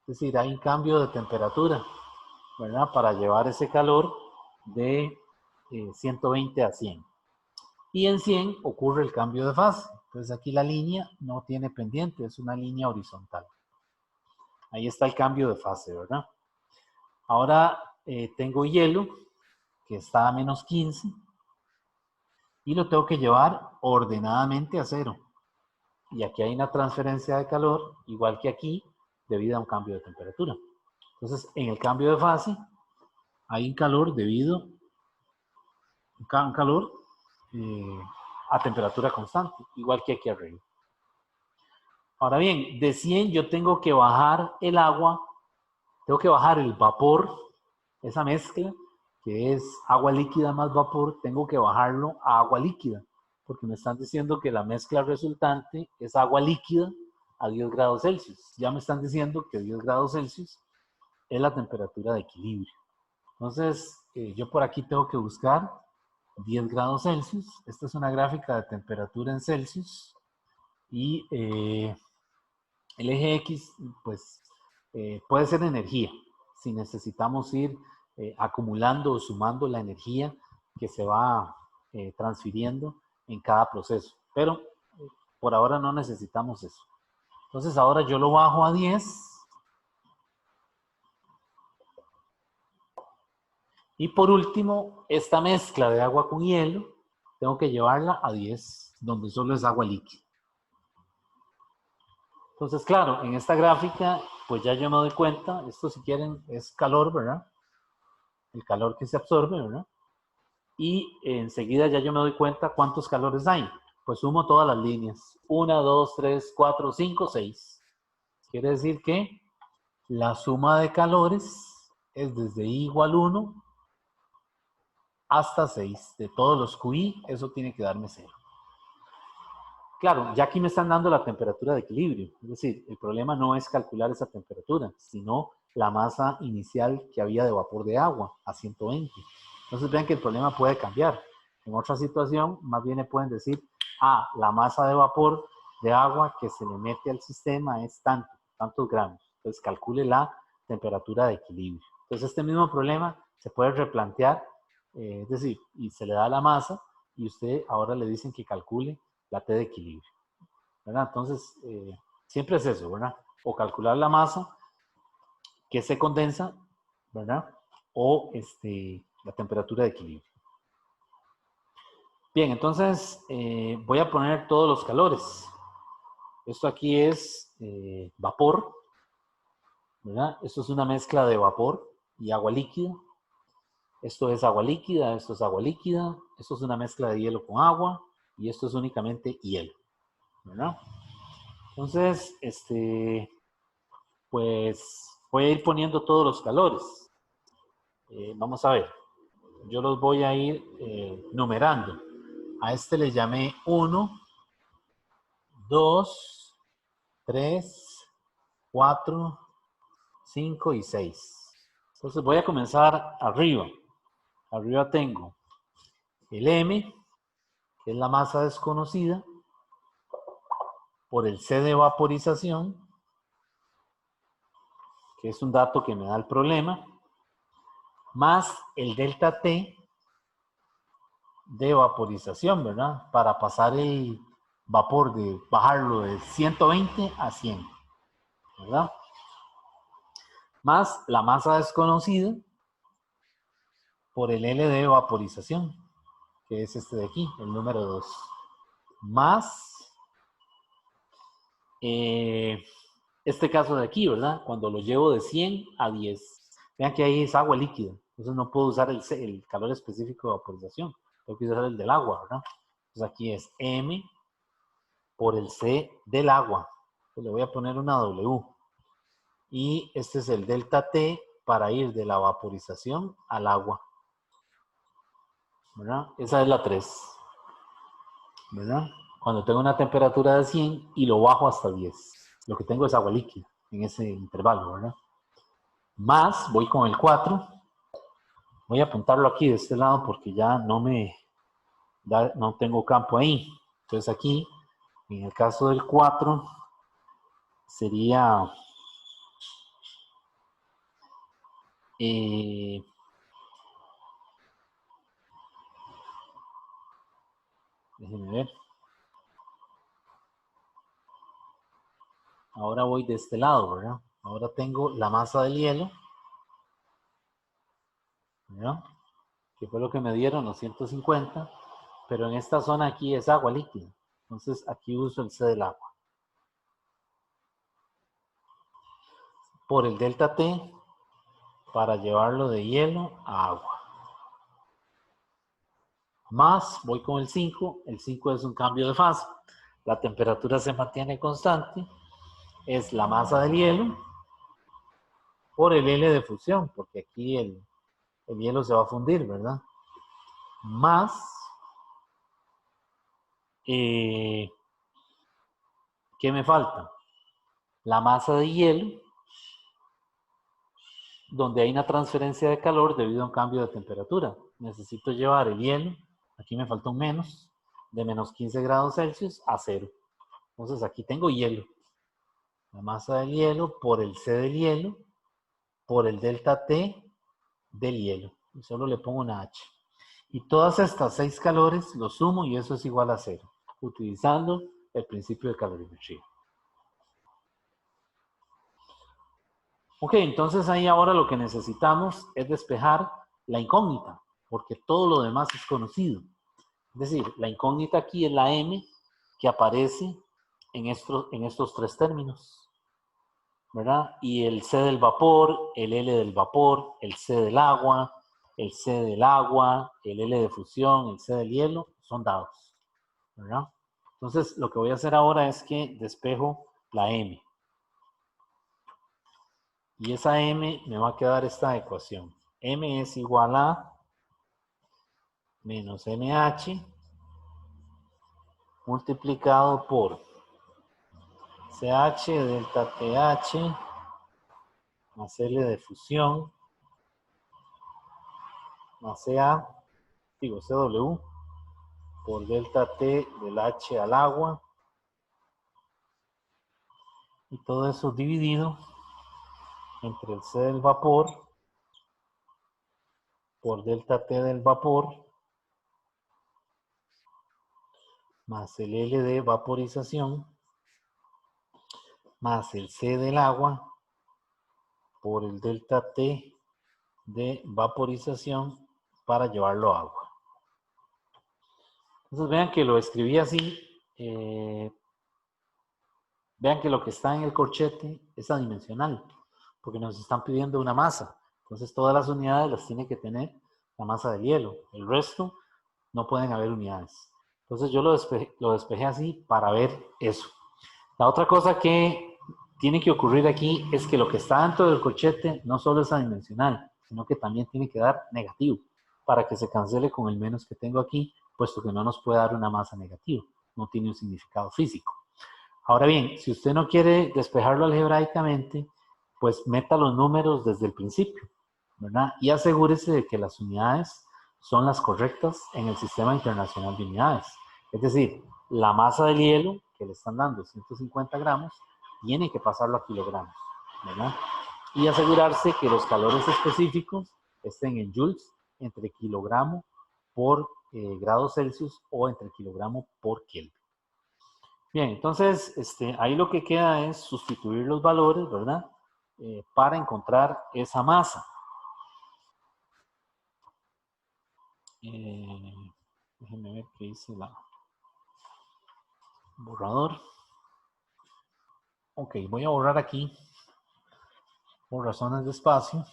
Es decir, hay un cambio de temperatura, ¿verdad? Para llevar ese calor de 120 a 100. Y en 100 ocurre el cambio de fase. Entonces aquí la línea no tiene pendiente, es una línea horizontal. Ahí está el cambio de fase, ¿verdad? Ahora tengo hielo, que está a menos 15, y lo tengo que llevar ordenadamente a 0. Y aquí hay una transferencia de calor, igual que aquí, debido a un cambio de temperatura. Entonces, en el cambio de fase, hay un calor debido a un calor a temperatura constante, igual que aquí arriba. Ahora bien, de 100 yo tengo que bajar el agua, tengo que bajar el vapor, esa mezcla, que es agua líquida más vapor, tengo que bajarlo a agua líquida, porque me están diciendo que la mezcla resultante es agua líquida a 10 grados Celsius. Ya me están diciendo que 10 grados Celsius es la temperatura de equilibrio. Entonces, yo por aquí tengo que buscar 10 grados Celsius. Esta es una gráfica de temperatura en Celsius. Y el eje X, pues, puede ser energía. Si necesitamos ir acumulando o sumando la energía que se va transfiriendo en cada proceso. Pero por ahora no necesitamos eso. Entonces ahora yo lo bajo a 10. Y por último, esta mezcla de agua con hielo, tengo que llevarla a 10 donde solo es agua líquida. Entonces, claro, en esta gráfica, pues ya yo me doy cuenta, esto si quieren es calor, ¿verdad? El calor que se absorbe, ¿verdad? Y enseguida ya yo me doy cuenta cuántos calores hay. Pues sumo todas las líneas. 1, 2, 3, 4, 5, 6. Quiere decir que la suma de calores es desde I igual 1 hasta 6. De todos los QI, eso tiene que darme 0. Claro, ya aquí me están dando la temperatura de equilibrio. Es decir, el problema no es calcular esa temperatura, sino la masa inicial que había de vapor de agua a 120. Entonces vean que el problema puede cambiar. En otra situación, más bien le pueden decir, la masa de vapor de agua que se le mete al sistema es tantos gramos. Entonces calcule la temperatura de equilibrio. Entonces este mismo problema se puede replantear, es decir, y se le da la masa y usted ahora le dicen que calcule la T de equilibrio, ¿verdad? Entonces, siempre es eso, ¿verdad? O calcular la masa que se condensa, ¿verdad? O la temperatura de equilibrio. Bien, entonces voy a poner todos los calores. Esto aquí es vapor, ¿verdad? Esto es una mezcla de vapor y agua líquida. Esto es agua líquida, esto es agua líquida, esto es una mezcla de hielo con agua y esto es únicamente hielo, ¿verdad? Entonces, pues voy a ir poniendo todos los calores. Vamos a ver, yo los voy a ir numerando. A este le llamé 1, 2, 3, 4, 5 y 6. Entonces voy a comenzar arriba. Arriba tengo el M, que es la masa desconocida, por el C de vaporización, que es un dato que me da el problema, más el delta T de vaporización, ¿verdad? Para pasar el vapor, bajarlo de 120 a 100, ¿verdad? Más la masa desconocida por el L de vaporización, que es este de aquí, el número 2. Más este caso de aquí, ¿verdad? Cuando lo llevo de 100 a 10. Vean que ahí es agua líquida. Entonces no puedo usar el calor específico de vaporización. Tengo que usar el del agua, ¿verdad? Entonces aquí es M por el C del agua. Entonces le voy a poner una W. Y este es el delta T para ir de la vaporización al agua, ¿verdad? Esa es la 3, ¿verdad? Cuando tengo una temperatura de 100 y lo bajo hasta 10. Lo que tengo es agua líquida en ese intervalo, ¿verdad? Más, voy con el 4. Voy a apuntarlo aquí de este lado porque ya no tengo campo ahí. Entonces aquí, en el caso del 4, sería déjenme ver. Ahora voy de este lado, ¿verdad? Ahora tengo la masa del hielo, ¿verdad? Que fue lo que me dieron los 150, pero en esta zona aquí es agua líquida. Entonces aquí uso el C del agua. Por el delta T para llevarlo de hielo a agua. Más, voy con el 5. El 5 es un cambio de fase. La temperatura se mantiene constante. Es la masa del hielo por el L de fusión, porque aquí el hielo se va a fundir, ¿verdad? Más, ¿qué me falta? La masa de hielo, donde hay una transferencia de calor debido a un cambio de temperatura. Necesito llevar el hielo, aquí me falta un menos, de menos 15 grados Celsius a 0. Entonces aquí tengo hielo. La masa del hielo por el C del hielo, por el delta T del hielo. Y solo le pongo una H. Y todas estas 6 calores los sumo y eso es igual a 0, utilizando el principio de calorimetría. Ok, entonces ahí ahora lo que necesitamos es despejar la incógnita, porque todo lo demás es conocido. Es decir, la incógnita aquí es la M que aparece en estos tres términos, ¿verdad? Y el C del vapor, el L del vapor, el C del agua, el C del agua, el L de fusión, el C del hielo, son dados, ¿verdad? Entonces, lo que voy a hacer ahora es que despejo la M. Y esa M me va a quedar esta ecuación. M es igual a menos MH multiplicado por CH delta TH más L de fusión más CW por delta T del H al agua, y todo eso dividido entre el C del vapor por delta T del vapor más el L de vaporización más el C del agua por el delta T de vaporización para llevarlo a agua. Entonces vean que lo escribí así. Vean que lo que está en el corchete es adimensional, porque nos están pidiendo una masa. Entonces todas las unidades las tiene que tener la masa del hielo. El resto no pueden haber unidades. Entonces yo lo despejé así para ver eso. La otra cosa que tiene que ocurrir aquí es que lo que está dentro del corchete no solo es adimensional, sino que también tiene que dar negativo para que se cancele con el menos que tengo aquí, puesto que no nos puede dar una masa negativa. No tiene un significado físico. Ahora bien, si usted no quiere despejarlo algebraicamente, pues meta los números desde el principio, ¿verdad? Y asegúrese de que las unidades son las correctas en el Sistema Internacional de Unidades. Es decir, la masa del hielo, que le están dando 150 gramos, tiene que pasarlo a kilogramos, ¿verdad? Y asegurarse que los calores específicos estén en joules entre kilogramo por grados Celsius o entre kilogramo por Kelvin. Bien, entonces ahí lo que queda es sustituir los valores, ¿verdad? Para encontrar esa masa. Déjenme ver qué dice la borrador. Ok, voy a borrar aquí por razones de espacio.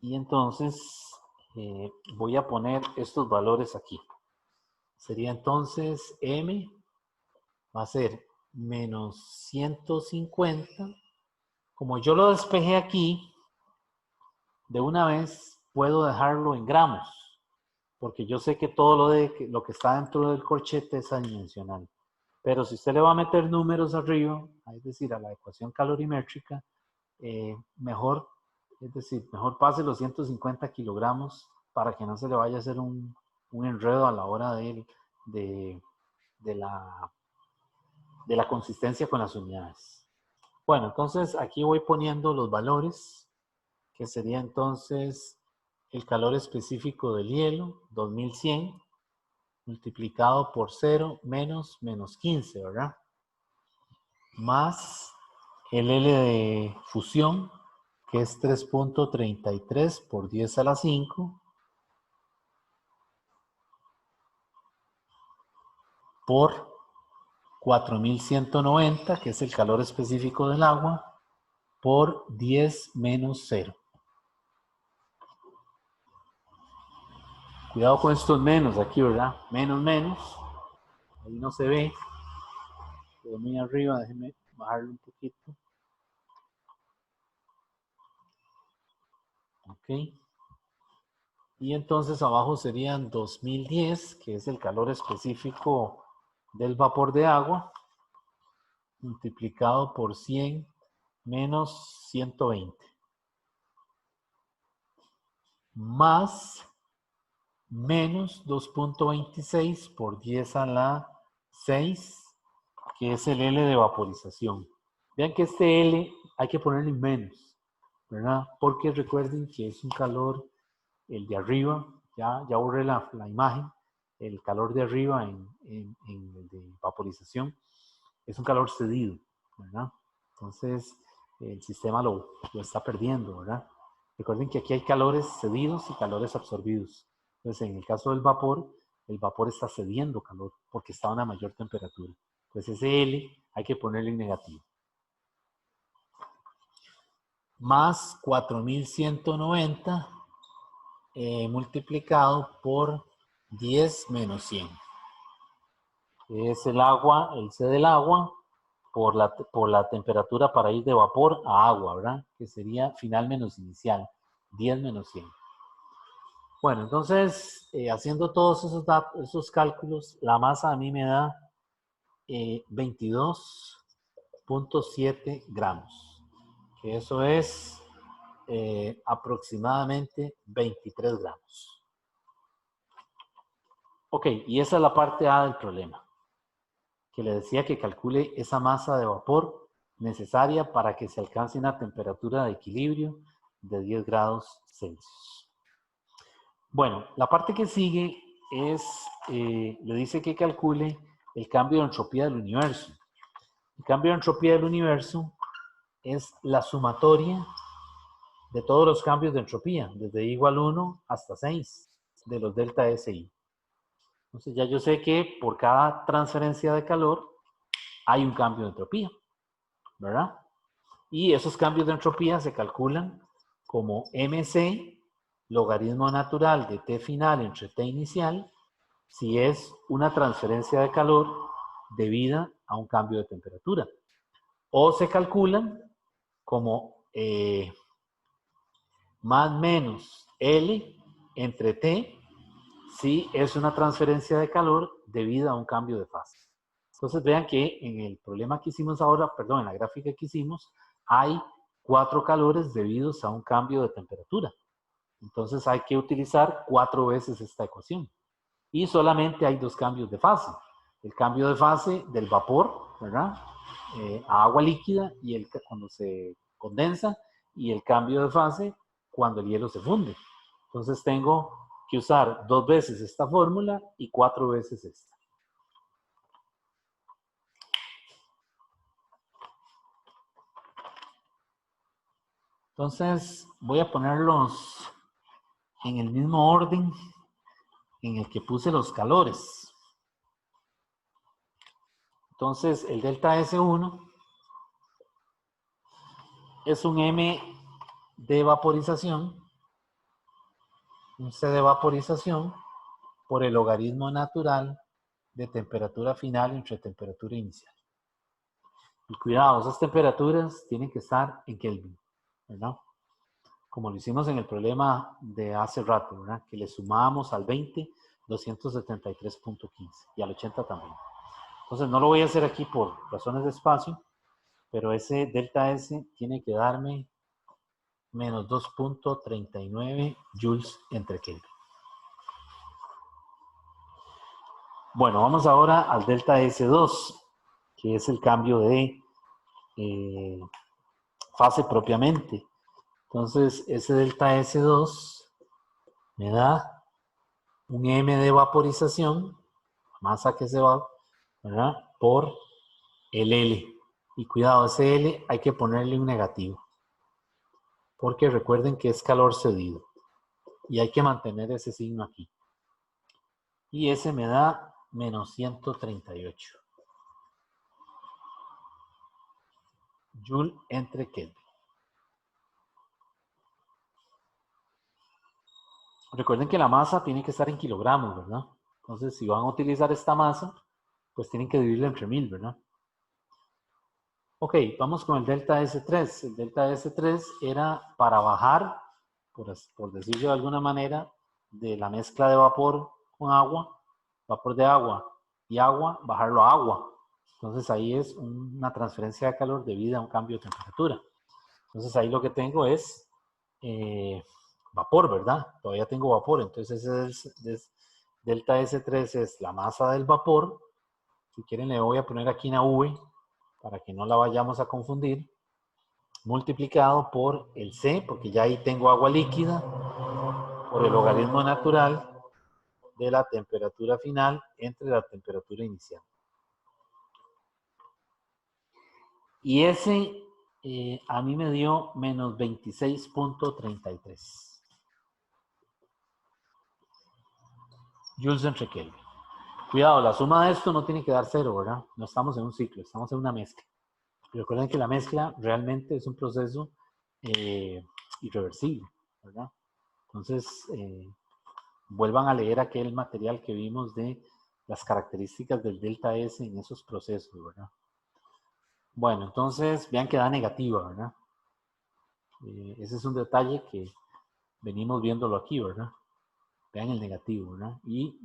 Y entonces voy a poner estos valores aquí. Sería entonces M va a ser menos 150. Como yo lo despejé aquí, de una vez puedo dejarlo en gramos, porque yo sé que todo lo que está dentro del corchete es adimensional. Pero si usted le va a meter números arriba, es decir, a la ecuación calorimétrica, mejor, es decir, mejor pase los 150 kilogramos para que no se le vaya a hacer un enredo a la hora de la consistencia con las unidades. Bueno, entonces aquí voy poniendo los valores, que sería entonces el calor específico del hielo, 2100, multiplicado por 0 menos 15, ¿verdad? Más el L de fusión, que es 3.33 por 10 a la 5, por 4190, que es el calor específico del agua, por 10 menos 0. Cuidado con estos menos aquí, ¿verdad? Menos, menos. Ahí no se ve. Quedó muy arriba, déjenme bajarlo un poquito. Ok. Y entonces abajo serían 2010, que es el calor específico del vapor de agua, multiplicado por 100 menos 120. Más menos 2.26 por 10 a la 6, que es el L de vaporización. Vean que este L hay que ponerle menos, ¿verdad? Porque recuerden que es un calor, el de arriba, ya borré la imagen, el calor de arriba en el de vaporización es un calor cedido, ¿verdad? Entonces el sistema lo está perdiendo, ¿verdad? Recuerden que aquí hay calores cedidos y calores absorbidos. Entonces en el caso del vapor el vapor está cediendo calor porque está a una mayor temperatura. Entonces ese L hay que ponerle en negativo. Más 4190 multiplicado por 10 menos 100. Es el agua, el C del agua, por la temperatura para ir de vapor a agua, ¿verdad? Que sería final menos inicial, 10 menos 100. Bueno, entonces, haciendo todos esos cálculos, la masa a mí me da 22.7 gramos, que eso es aproximadamente 23 gramos. Ok, y esa es la parte A del problema, que le decía que calcule esa masa de vapor necesaria para que se alcance una temperatura de equilibrio de 10 grados Celsius. Bueno, la parte que sigue es, le dice que calcule el cambio de entropía del universo. El cambio de entropía del universo es la sumatoria de todos los cambios de entropía, desde I igual 1 hasta 6, de los delta SI. Entonces ya yo sé que por cada transferencia de calor hay un cambio de entropía, ¿verdad? Y esos cambios de entropía se calculan como MC, logaritmo natural de T final entre T inicial, si es una transferencia de calor debida a un cambio de temperatura. O se calculan como más menos L entre T, si es una transferencia de calor debida a un cambio de fase. Entonces vean que en el problema que hicimos ahora, perdón, en la gráfica que hicimos, hay 4 calores debidos a un cambio de temperatura. Entonces hay que utilizar 4 veces esta ecuación. Y solamente hay 2 cambios de fase. El cambio de fase del vapor, ¿verdad? A agua líquida y cuando se condensa, y el cambio de fase cuando el hielo se funde. Entonces tengo que usar 2 veces esta fórmula y 4 veces esta. Entonces voy a ponerlos en el mismo orden en el que puse los calores. Entonces el delta S1 es un M de vaporización, un C de vaporización por el logaritmo natural de temperatura final entre temperatura inicial. Y cuidado, esas temperaturas tienen que estar en Kelvin, ¿verdad? Como lo hicimos en el problema de hace rato, ¿verdad? Que le sumábamos al 20, 273.15 y al 80 también. Entonces no lo voy a hacer aquí por razones de espacio, pero ese delta S tiene que darme menos 2.39 joules entre Kelvin. Bueno, vamos ahora al delta S2, que es el cambio de fase propiamente. Entonces, ese delta S2 me da un M de vaporización, masa que se va, ¿verdad? Por el L. Y cuidado, ese L hay que ponerle un negativo, porque recuerden que es calor cedido. Y hay que mantener ese signo aquí. Y ese me da menos 138 Joule entre Kelvin. Recuerden que la masa tiene que estar en kilogramos, ¿verdad? Entonces, si van a utilizar esta masa, pues tienen que dividirla entre 1000, ¿verdad? Ok, vamos con el delta S3. El delta S3 era para bajar, por decirlo de alguna manera, de la mezcla de vapor con agua, vapor de agua y agua, bajarlo a agua. Entonces ahí es una transferencia de calor debido a un cambio de temperatura. Entonces ahí lo que tengo es vapor, ¿verdad? Todavía tengo vapor. Entonces ese delta S3 es la masa del vapor. Si quieren le voy a poner aquí una V para que no la vayamos a confundir, multiplicado por el C, porque ya ahí tengo agua líquida, por el logaritmo natural de la temperatura final entre la temperatura inicial. Y ese a mí me dio menos 26.33. joules entre Kelvin. Cuidado, la suma de esto no tiene que dar 0, ¿verdad? No estamos en un ciclo, estamos en una mezcla. Y recuerden que la mezcla realmente es un proceso irreversible, ¿verdad? Entonces, vuelvan a leer aquel material que vimos de las características del delta S en esos procesos, ¿verdad? Bueno, entonces, vean que da negativa, ¿verdad? Ese es un detalle que venimos viéndolo aquí, ¿verdad? Vean el negativo, ¿verdad? Y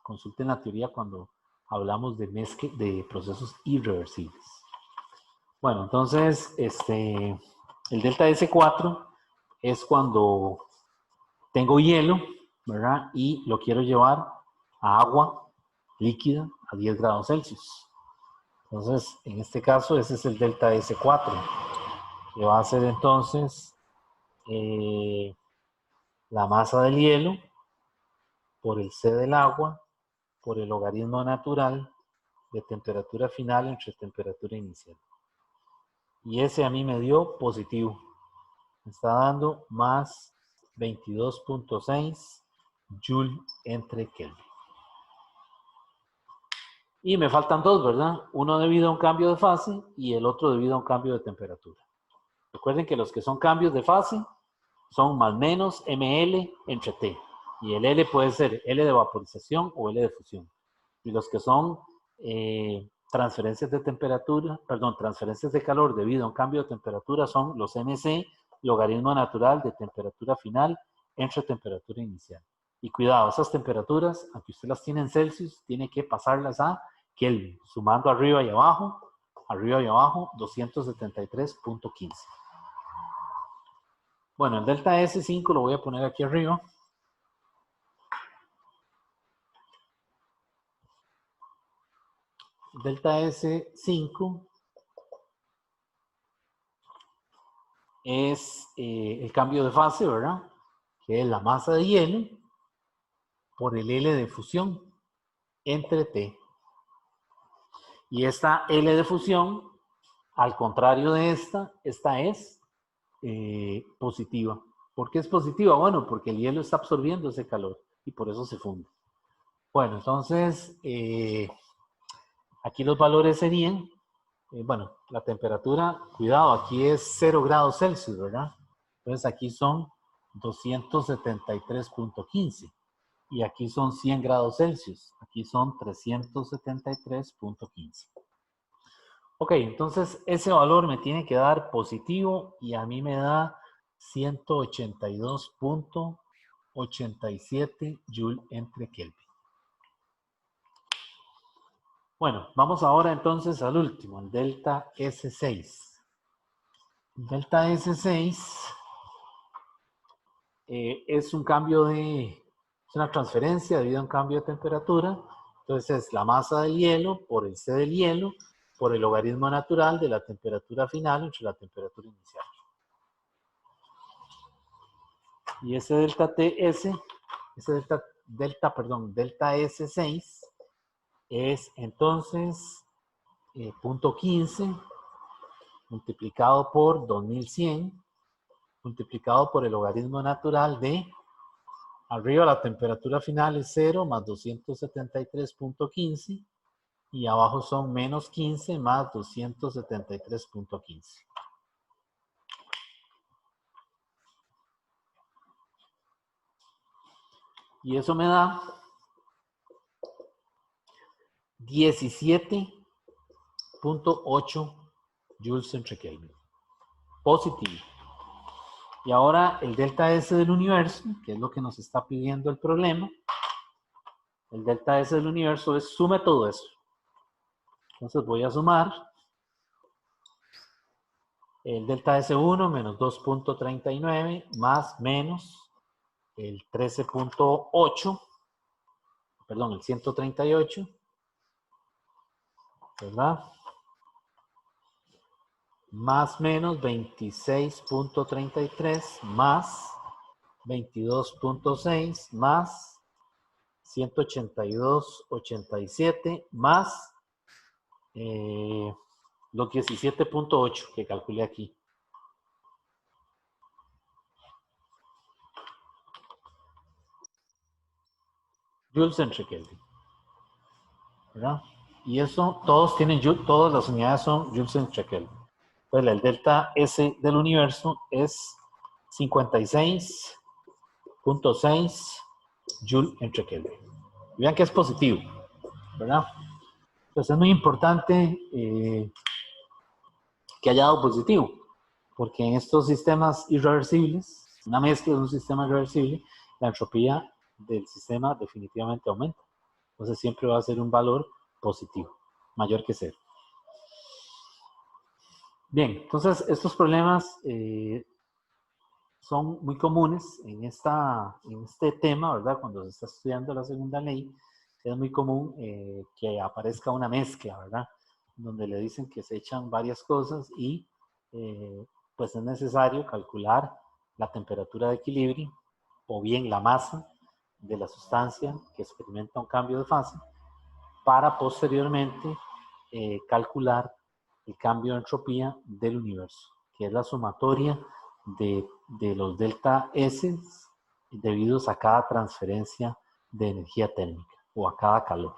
consulten la teoría cuando hablamos de mezcla de procesos irreversibles. Bueno, entonces, el delta S4 es cuando tengo hielo, ¿verdad? Y lo quiero llevar a agua líquida a 10 grados Celsius. Entonces, en este caso, ese es el delta S4, que va a ser entonces la masa del hielo por el C del agua por el logaritmo natural de temperatura final entre temperatura inicial. Y ese a mí me dio positivo. Me está dando más 22.6 Joule entre Kelvin. Y me faltan dos, ¿verdad? Uno debido a un cambio de fase y el otro debido a un cambio de temperatura. Recuerden que los que son cambios de fase son más menos ml entre T. Y el L puede ser L de vaporización o L de fusión. Y los que son transferencias de temperatura, perdón, transferencias de calor debido a un cambio de temperatura son los MC, logaritmo natural de temperatura final entre temperatura inicial. Y cuidado, esas temperaturas, aunque usted las tiene en Celsius, tiene que pasarlas a Kelvin, sumando arriba y abajo 273.15. Bueno, el delta S5 lo voy a poner aquí arriba. Delta S5 es el cambio de fase, ¿verdad? Que es la masa de hielo por el L de fusión entre T. Y esta L de fusión, al contrario de esta es positiva. ¿Por qué es positiva? Bueno, porque el hielo está absorbiendo ese calor y por eso se funde. Bueno, entonces, aquí los valores serían, bueno, la temperatura, cuidado, aquí es 0 grados Celsius, ¿verdad? Entonces aquí son 273.15 y aquí son 100 grados Celsius, aquí son 373.15. Ok, entonces ese valor me tiene que dar positivo y a mí me da 182.87 Joule entre Kelvin. Bueno, vamos ahora entonces al último, el delta S6. El delta S6 es un cambio es una transferencia debido a un cambio de temperatura. Entonces es la masa del hielo por el C del hielo por el logaritmo natural de la temperatura final entre la temperatura inicial. Y ese delta TS, ese delta S6 es entonces punto 15 multiplicado por 2100 multiplicado por el logaritmo natural de arriba la temperatura final es 0 más 273.15 y abajo son menos 15 más 273.15. Y eso me da 17.8 joules entre Kelvin. Positivo. Y ahora el delta S del universo, que es lo que nos está pidiendo el problema, el delta S del universo es sume todo eso. Entonces voy a sumar el delta S1 menos 2.39 más menos el 13.8, perdón, el 138, ¿verdad? Más menos 26.33 más 22.6 más 182.87 más los 17.8 que calculé aquí. joules entre Kelvin, ¿verdad? Y eso, todos tienen joules, todas las unidades son joules entre Kelvin. Entonces, el delta S del universo es 56.6 joules entre Kelvin. Vean que es positivo, ¿verdad? Entonces, es muy importante que haya dado positivo, porque en estos sistemas irreversibles, una mezcla de un sistema irreversible, la entropía del sistema definitivamente aumenta. Entonces siempre va a ser un valor positivo, mayor que 0. Bien, entonces estos problemas son muy comunes en este tema, ¿verdad? Cuando se está estudiando la segunda ley, es muy común que aparezca una mezcla, ¿verdad? Donde le dicen que se echan varias cosas y pues es necesario calcular la temperatura de equilibrio o bien la masa de la sustancia que experimenta un cambio de fase para posteriormente calcular el cambio de entropía del universo, que es la sumatoria de los delta S debidos a cada transferencia de energía térmica o a cada calor.